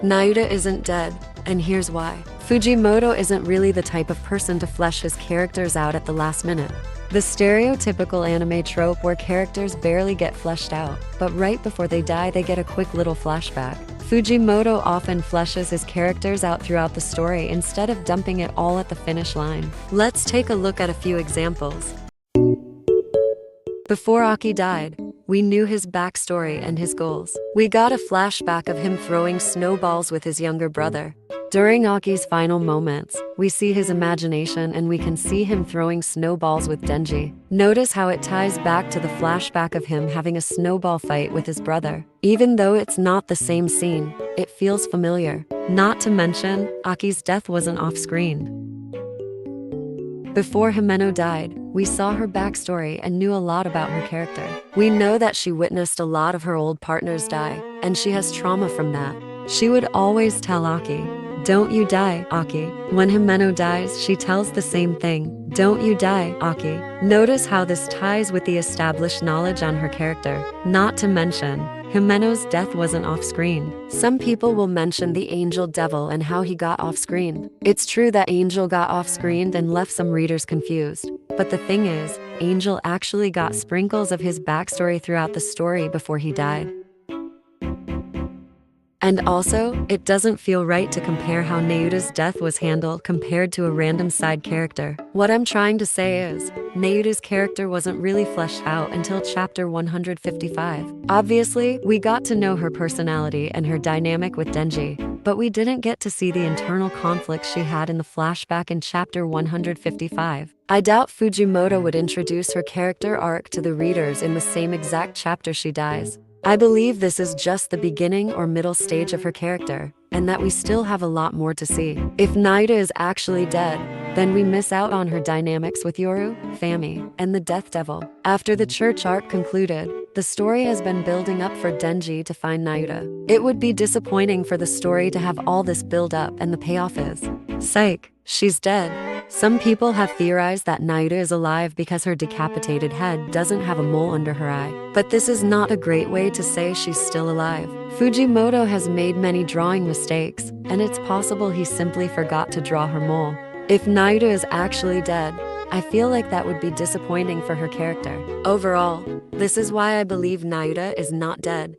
Nayuta isn't dead, and here's why. Fujimoto isn't really the type of person to flesh his characters out at the last minute. The stereotypical anime trope where characters barely get fleshed out, but right before they die they get a quick little flashback. Fujimoto often fleshes his characters out throughout the story instead of dumping it all at the finish line. Let's take a look at a few examples. Before Aki died, we knew his backstory and his goals. We got a flashback of him throwing snowballs with his younger brother. During Aki's final moments, we see his imagination and we can see him throwing snowballs with Denji. Notice how it ties back to the flashback of him having a snowball fight with his brother. Even though it's not the same scene, it feels familiar. Not to mention, Aki's death wasn't off-screen. Before Himeno died, we saw her backstory and knew a lot about her character. We know that she witnessed a lot of her old partners die, and she has trauma from that. She would always tell Aki, "Don't you die, Aki." When Himeno dies, she tells the same thing, "Don't you die, Aki." Notice how this ties with the established knowledge on her character. Not to mention, Himeno's death wasn't off-screen. Some people will mention the Angel Devil and how he got off-screen. It's true that Angel got off-screened and left some readers confused. But the thing is, Angel actually got sprinkles of his backstory throughout the story before he died. And also, it doesn't feel right to compare how Nayuta's death was handled compared to a random side character. What I'm trying to say is, Nayuta's character wasn't really fleshed out until chapter 155. Obviously, we got to know her personality and her dynamic with Denji, but we didn't get to see the internal conflicts she had in the flashback in chapter 155. I doubt Fujimoto would introduce her character arc to the readers in the same exact chapter she dies. I believe this is just the beginning or middle stage of her character, and that we still have a lot more to see. If Nayuta is actually dead, then we miss out on her dynamics with Yoru, Fami, and the Death Devil. After the church arc concluded, the story has been building up for Denji to find Nayuta. It would be disappointing for the story to have all this build up and the payoff is, psych, she's dead. Some people have theorized that Nayuta is alive because her decapitated head doesn't have a mole under her eye. But this is not a great way to say she's still alive. Fujimoto has made many drawing mistakes, and it's possible he simply forgot to draw her mole. If Nayuta is actually dead, I feel like that would be disappointing for her character. Overall, this is why I believe Nayuta is not dead.